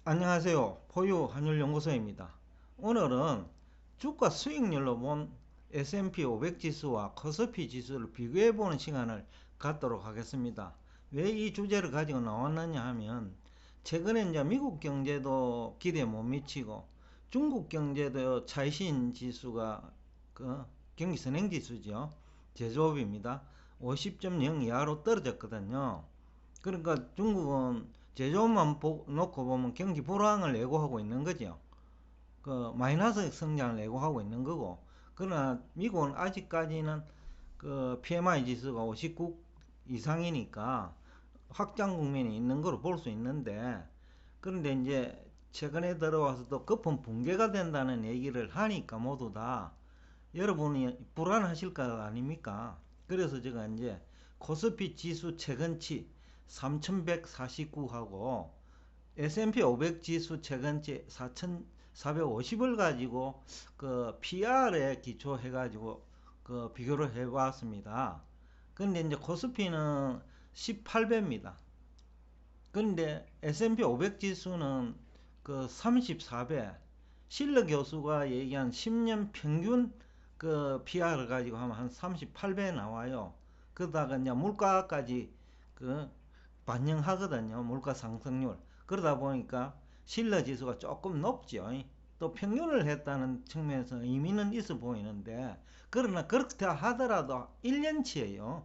안녕하세요. 포유 환율연구소입니다. 오늘은 주가 수익률로 본 S&P 500 지수와 코스피 지수를 비교해 보는 시간을 갖도록 하겠습니다. 왜 이 주제를 가지고 나왔느냐 하면 최근에 이제 미국 경제도 기대에 못 미치고 중국 경제도 차이신 지수가 그 경기 선행 지수죠. 제조업입니다. 50.0 이하로 떨어졌거든요. 그러니까 중국은 제조업만 놓고 보면 경기 불황을 예고하고 있는 거죠. 그 마이너스 성장을 예고하고 있는 거고, 그러나 미국은 아직까지는 그 PMI 지수가 59 이상이니까 확장 국면이 있는 걸로 볼 수 있는데, 그런데 이제 최근에 들어와서 또 급한 붕괴가 된다는 얘기를 하니까 모두 다 여러분이 불안하실 거 아닙니까? 그래서 제가 이제 코스피 지수 최근치 3149하고 S&P 500 지수 최근치 4450을 가지고 그 PR에 기초해 가지고 그 비교를 해 봤습니다. 근데 이제 코스피는 18배입니다. 근데 S&P 500 지수는 그 34배. 실러 교수가 얘기한 10년 평균 그 PR을 가지고 하면 한 38배 나와요. 그러다가 이제 물가까지 그 반영하거든요. 물가 상승률. 그러다 보니까 실러 지수가 조금 높죠. 또 평균을 했다는 측면에서 의미는 있어 보이는데, 그러나 그렇게 하더라도 1년치예요.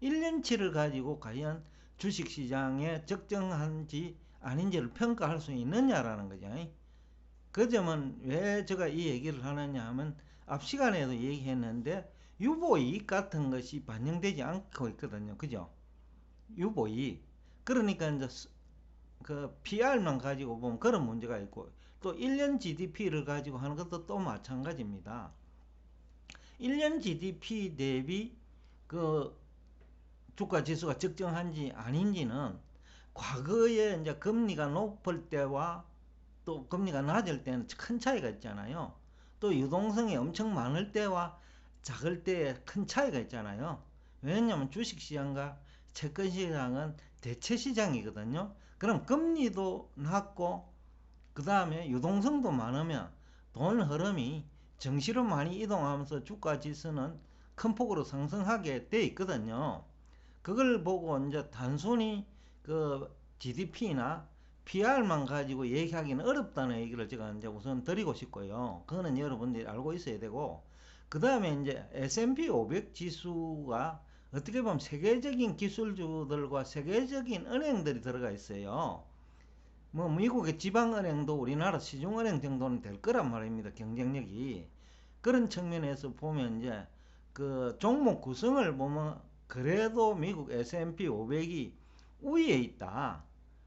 1년치를 가지고 과연 주식시장에 적정한지 아닌지를 평가할 수 있느냐라는 거죠. 그 점은 왜 제가 이 얘기를 하느냐 하면 앞 시간에도 얘기했는데 유보이익 같은 것이 반영되지 않고 있거든요. 그죠? 유보이익. 그러니까 이제 그 PR만 가지고 보면 그런 문제가 있고, 또 1년 GDP를 가지고 하는 것도 또 마찬가지입니다. 1년 GDP 대비 그 주가 지수가 적정한지 아닌지는 과거에 이제 금리가 높을 때와 또 금리가 낮을 때는 큰 차이가 있잖아요. 또 유동성이 엄청 많을 때와 작을 때에 큰 차이가 있잖아요. 왜냐하면 주식시장과 채권시장은 대체시장이거든요. 그럼 금리도 낮고 그 다음에 유동성도 많으면 돈 흐름이 정시로 많이 이동하면서 주가 지수는 큰 폭으로 상승하게 돼 있거든요. 그걸 보고 이제 단순히 그 GDP나 PR만 가지고 얘기하기는 어렵다는 얘기를 제가 이제 우선 드리고 싶고요. 그거는 여러분들이 알고 있어야 되고, 그 다음에 이제 S&P 500 지수가 어떻게 보면 세계적인 기술주들과 세계적인 은행들이 들어가 있어요. 뭐 미국의 지방은행도 우리나라 시중은행 정도는 될 거란 말입니다. 경쟁력이. 그런 측면에서 보면 이제 그 종목 구성을 보면 그래도 미국 S&P 500이 우위에 있다.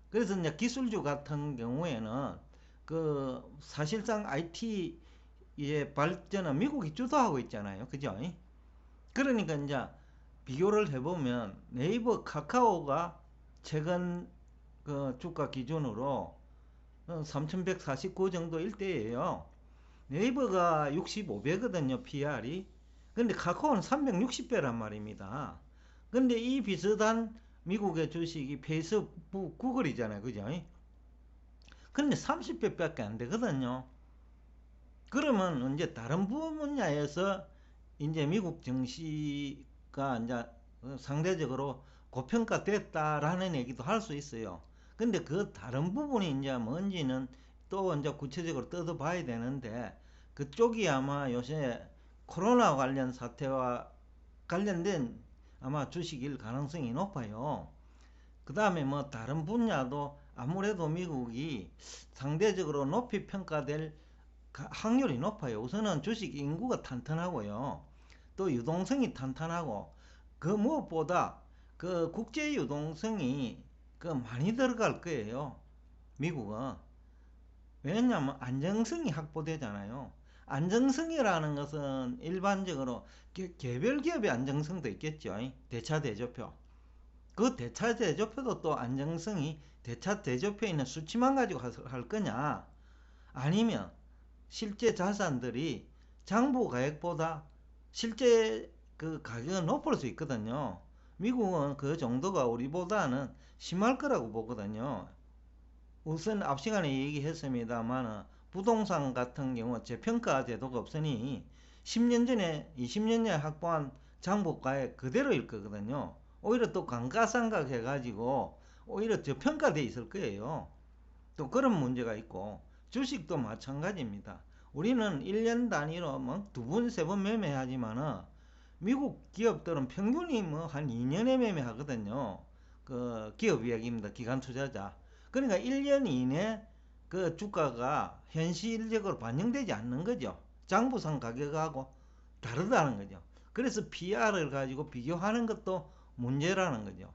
그래서 이제 기술주 같은 경우에는 그 사실상 IT의 발전은 미국이 주도하고 있잖아요. 그죠? 그러니까 이제 비교를 해보면 네이버, 카카오가 최근 그 주가 기준으로 3149 정도 일대예요. 네이버가 65배거든요, PR이. 근데 카카오는 360배란 말입니다. 근데 이 비슷한 미국의 주식이 페이스북, 구글이잖아요. 그죠? 근데 30배밖에 안 되거든요. 그러면 이제 다른 분야에서 이제 미국 증시가 이제 상대적으로 고평가됐다라는 얘기도 할 수 있어요. 근데 그 다른 부분이 이제 뭔지는 또 이제 구체적으로 뜯어봐야 되는데, 그쪽이 아마 요새 코로나 관련 사태와 관련된 아마 주식일 가능성이 높아요. 그 다음에 뭐 다른 분야도 아무래도 미국이 상대적으로 높이 평가될 확률이 높아요. 우선은 주식 인구가 탄탄하고요. 또 유동성이 탄탄하고, 그 무엇보다 그 국제 유동성이 그 많이 들어갈 거예요. 미국은. 왜냐하면 안정성이 확보되잖아요. 안정성이라는 것은 일반적으로 개별 기업의 안정성도 있겠죠. 대차 대조표. 그 대차 대조표도 또 안정성이 대차 대조표에 있는 수치만 가지고 할 거냐, 아니면 실제 자산들이 장부 가액보다 실제 그 가격은 높을 수 있거든요. 미국은 그 정도가 우리보다는 심할 거라고 보거든요. 우선 앞 시간에 얘기했습니다만 부동산 같은 경우 재평가 제도가 없으니 10년 전에 20년 전에 확보한 장부가에 그대로일 거거든요. 오히려 또 감가상각 해가지고 오히려 저평가돼 있을 거예요. 또 그런 문제가 있고 주식도 마찬가지입니다. 우리는 1년 단위로 뭐 두 번, 세 번 매매하지만은 미국 기업들은 평균이 뭐 한 2년에 매매하거든요. 그 기업 이야기입니다. 기관 투자자. 그러니까 1년 이내 그 주가가 현실적으로 반영되지 않는 거죠. 장부상 가격하고 다르다는 거죠. 그래서 PR을 가지고 비교하는 것도 문제라는 거죠.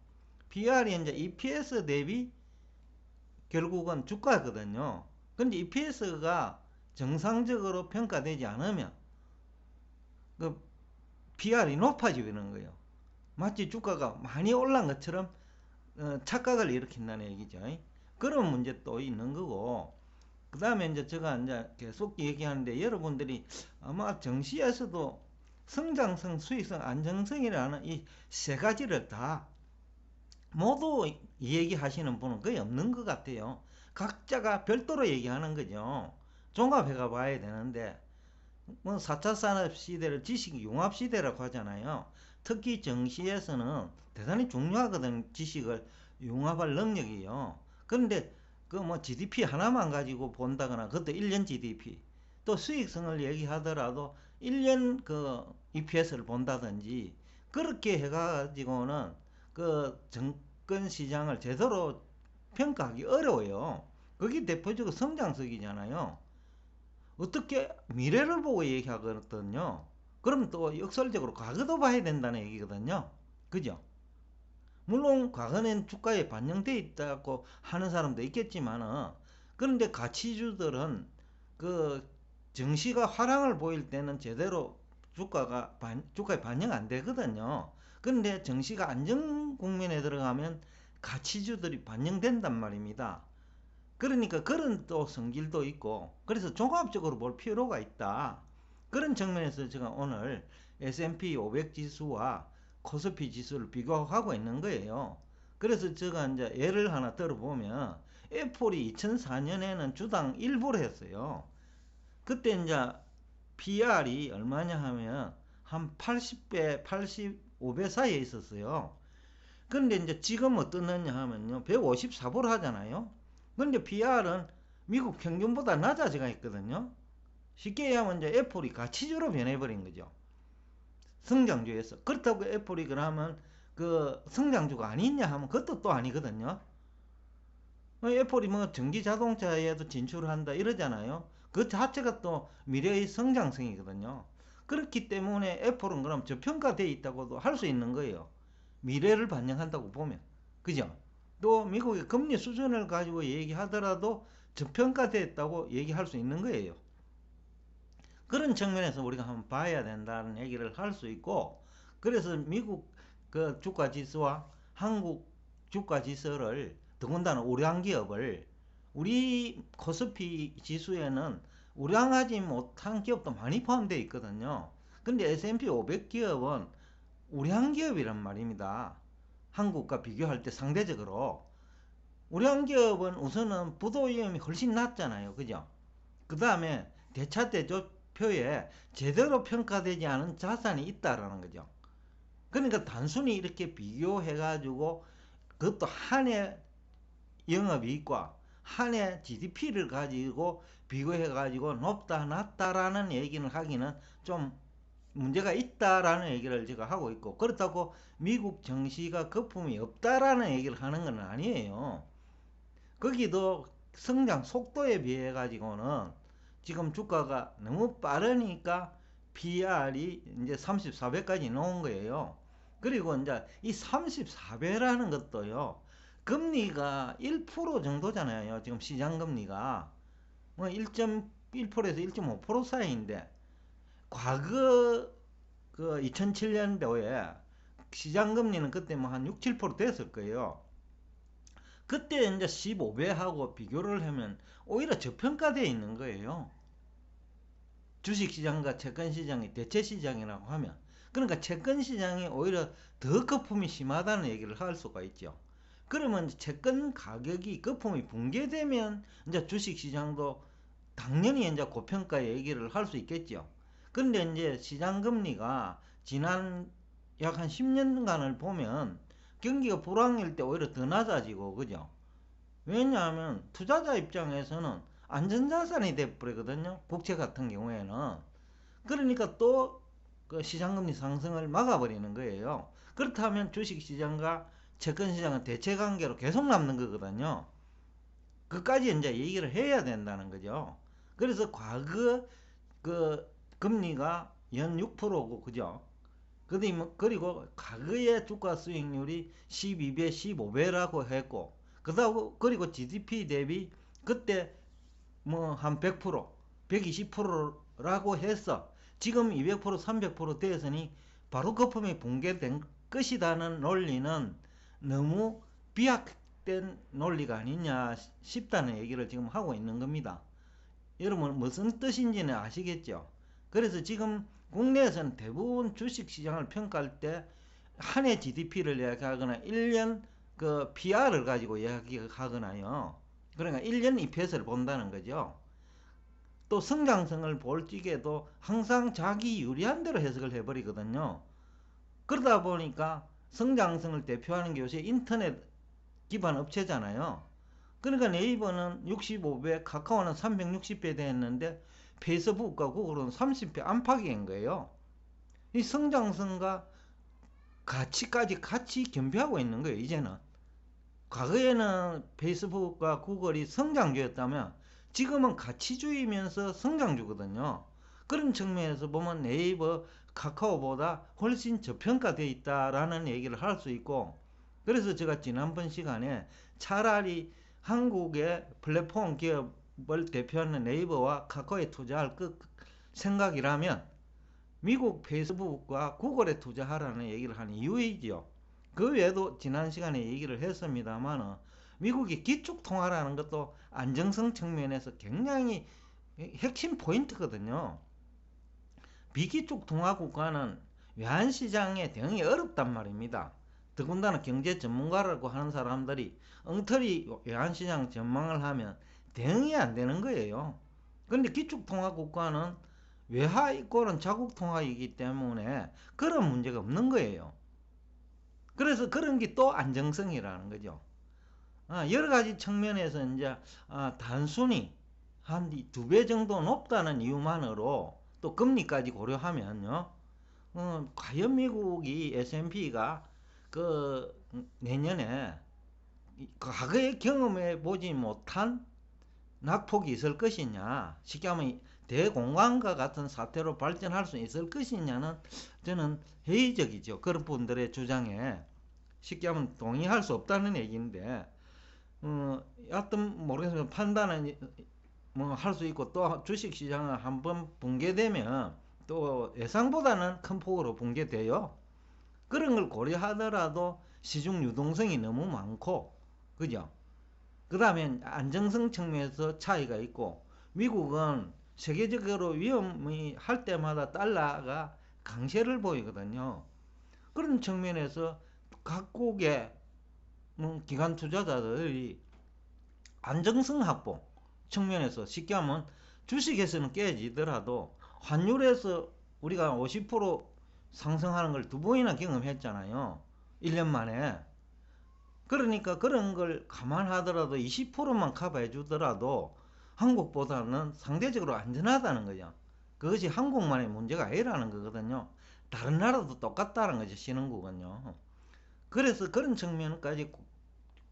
PR이 이제 EPS 대비 결국은 주가거든요. 근데 EPS가 정상적으로 평가되지 않으면 그 PR이 높아지는 거예요. 마치 주가가 많이 올란 것처럼 착각을 일으킨다는 얘기죠. 그런 문제 또 있는 거고, 그 다음에 이제 제가 이제 계속 얘기하는데 여러분들이 아마 정시에서도 성장성, 수익성, 안정성이라는 이 세 가지를 다 모두 얘기하시는 분은 거의 없는 것 같아요. 각자가 별도로 얘기하는 거죠. 종합해 가 봐야 되는데, 뭐 4차 산업 시대를 지식 융합 시대라고 하잖아요. 특히 정시에서는 대단히 중요하거든. 지식을 융합할 능력이요. 그런데 그 뭐 GDP 하나만 가지고 본다거나 그것도 1년 GDP 또 수익성을 얘기하더라도 1년 그 EPS를 본다든지 그렇게 해가지고는 그 정권 시장을 제대로 평가하기 어려워요. 그게 대표적으로 성장성이잖아요. 어떻게 미래를 보고 얘기하거든요. 그럼 또 역설적으로 과거도 봐야 된다는 얘기거든요. 그죠? 물론 과거는 주가에 반영돼 있다고 하는 사람도 있겠지만은 그런데 가치주들은 그 증시가 화랑을 보일 때는 제대로 주가에 반영 안 되거든요. 그런데 증시가 안정 국면에 들어가면 가치주들이 반영된단 말입니다. 그러니까 그런 또 성질도 있고 그래서 종합적으로 볼 필요가 있다. 그런 측면에서 제가 오늘 S&P 500 지수와 코스피 지수를 비교하고 있는 거예요. 그래서 제가 이제 예를 하나 들어보면 애플이 2004년에는 주당 1불 했어요. 그때 이제 PR이 얼마냐 하면 한 80배, 85배 사이에 있었어요. 그런데 이제 지금 어떻느냐 하면요. 154불 하잖아요. 근데 PR은 미국 평균보다 낮아지가 있거든요. 쉽게 얘기하면 이제 애플이 가치주로 변해버린 거죠. 성장주에서. 그렇다고 애플이 그러면 그 성장주가 아니냐 하면 그것도 또 아니거든요. 애플이 뭐 전기 자동차에도 진출한다 이러잖아요. 그 자체가 또 미래의 성장성이거든요. 그렇기 때문에 애플은 그럼 저평가되어 있다고도 할 수 있는 거예요. 미래를 반영한다고 보면. 그죠? 또 미국의 금리 수준을 가지고 얘기하더라도 저평가됐다고 얘기할 수 있는 거예요. 그런 측면에서 우리가 한번 봐야 된다는 얘기를 할 수 있고, 그래서 미국 그 주가 지수와 한국 주가 지수를 더군다나 우량 기업을 우리 코스피 지수에는 우량하지 못한 기업도 많이 포함되어 있거든요. 근데 S&P 500 기업은 우량 기업이란 말입니다. 한국과 비교할 때 상대적으로 우량 기업은 우선은 부도 위험이 훨씬 낮잖아요. 그죠? 그 다음에 대차대조표에 제대로 평가되지 않은 자산이 있다라는 거죠. 그러니까 단순히 이렇게 비교해가지고 그것도 한 해 영업이익과 한 해 GDP를 가지고 비교해가지고 높다 낮다라는 얘기를 하기는 좀 문제가 있다라는 얘기를 제가 하고 있고 그렇다고 미국 증시가 거품이 없다라는 얘기를 하는 건 아니에요. 거기도 성장 속도에 비해 가지고는 지금 주가가 너무 빠르니까 PR이 이제 34배까지 나온 거예요. 그리고 이제 이 34배라는 것도요. 금리가 1% 정도잖아요. 지금 시장 금리가 뭐 1.1%에서 1.5% 사이인데 과거 그 2007년도에 시장 금리는 그때 뭐 한 6, 7% 됐을 거예요. 그때 이제 15배하고 비교를 하면 오히려 저평가되어 있는 거예요. 주식시장과 채권시장이 대체시장이라고 하면. 그러니까 채권시장이 오히려 더 거품이 심하다는 얘기를 할 수가 있죠. 그러면 채권 가격이 거품이 붕괴되면 이제 주식시장도 당연히 이제 고평가 얘기를 할 수 있겠죠. 그런데 이제 시장 금리가 지난 약 한 10년간을 보면 경기가 불황일 때 오히려 더 낮아지고, 그죠? 왜냐하면 투자자 입장에서는 안전자산이 돼버리거든요. 국채 같은 경우에는. 그러니까 또 그 시장금리 상승을 막아버리는 거예요. 그렇다면 주식시장과 채권시장은 대체관계로 계속 남는 거거든요. 그까지 이제 얘기를 해야 된다는 거죠. 그래서 과거 그 금리가 연 6%고, 그죠? 그리고 과거의 주가 수익률이 12배, 15배라고 했고, 그리고 GDP 대비 그때 뭐 한 100%, 120%라고 해서 지금 200%, 300% 되었으니 바로 거품이 붕괴된 것이라는 논리는 너무 비약된 논리가 아니냐 싶다는 얘기를 지금 하고 있는 겁니다. 여러분 무슨 뜻인지는 아시겠죠? 그래서 지금 국내에서는 대부분 주식시장을 평가할 때 한 해 GDP를 이야기하거나 1년 그 PR을 가지고 이야기하거나요. 그러니까 1년 EPS를 본다는 거죠. 또 성장성을 볼 적에도 항상 자기 유리한 대로 해석을 해버리거든요. 그러다 보니까 성장성을 대표하는 게 요새 인터넷 기반 업체잖아요. 그러니까 네이버는 65배, 카카오는 360배 됐는데 페이스북과 구글은 30배 안팎인 거예요. 이 성장성과 가치까지 같이 겸비하고 있는 거예요, 이제는. 과거에는 페이스북과 구글이 성장주였다면 지금은 가치주의면서 성장주거든요. 그런 측면에서 보면 네이버, 카카오보다 훨씬 저평가되어 있다라는 얘기를 할 수 있고, 그래서 제가 지난번 시간에 차라리 한국의 플랫폼 기업을 대표하는 네이버와 카카오에 투자할 생각이라면 미국 페이스북과 구글에 투자하라는 얘기를 하는 이유이죠. 그 외에도 지난 시간에 얘기를 했습니다만 미국이 기축통화라는 것도 안정성 측면에서 굉장히 핵심 포인트거든요. 비기축통화 국가는 외환시장에 대응이 어렵단 말입니다. 더군다나 경제 전문가라고 하는 사람들이 엉터리 외환시장 전망을 하면 대응이 안 되는 거예요. 그런데 기축통화 국가는 외화 이꼴은 자국 통화이기 때문에 그런 문제가 없는 거예요. 그래서 그런 게 또 안정성이라는 거죠. 여러 가지 측면에서 이제 단순히 한 2배 정도 높다는 이유만으로 또 금리까지 고려하면요. 과연 미국이 S&P가 그 내년에 과거에 경험해 보지 못한 낙폭이 있을 것이냐, 쉽게 하면 대공황과 같은 사태로 발전할 수 있을 것이냐는 저는 회의적이죠. 그런 분들의 주장에 쉽게 하면 동의할 수 없다는 얘기인데, 여하튼 모르겠어요. 판단은 뭐 할 수 있고, 또 주식시장은 한번 붕괴되면 또 예상보다는 큰 폭으로 붕괴돼요. 그런 걸 고려하더라도 시중 유동성이 너무 많고, 그죠? 그 다음에 안정성 측면에서 차이가 있고, 미국은 세계적으로 위험이 할 때마다 달러가 강세를 보이거든요. 그런 측면에서 각국의 기관 투자자들이 안정성 확보 측면에서 쉽게 하면 주식에서는 깨지더라도 환율에서 우리가 50% 상승하는 걸 두 번이나 경험했잖아요. 1년 만에. 그러니까 그런 걸 감안하더라도 20%만 커버해 주더라도 한국보다는 상대적으로 안전하다는 거죠. 그것이 한국만의 문제가 아니라는 거거든요. 다른 나라도 똑같다는 거죠, 신흥국은요. 그래서 그런 측면까지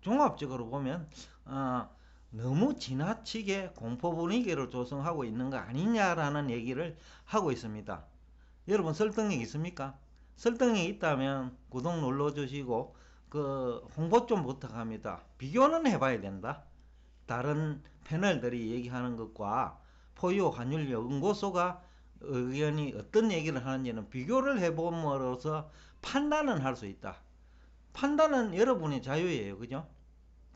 종합적으로 보면 너무 지나치게 공포 분위기를 조성하고 있는 거 아니냐라는 얘기를 하고 있습니다. 여러분 설득력 있습니까? 설득력 있다면 구독 눌러주시고 그 홍보 좀 부탁합니다. 비교는 해봐야 된다. 다른 패널들이 얘기하는 것과 포유 환율 연구소가 의견이 어떤 얘기를 하는지는 비교를 해봄으로써 판단은 할 수 있다. 판단은 여러분의 자유예요. 그죠?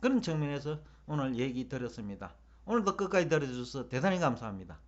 그런 측면에서 오늘 얘기 드렸습니다. 오늘도 끝까지 들어주셔서 대단히 감사합니다.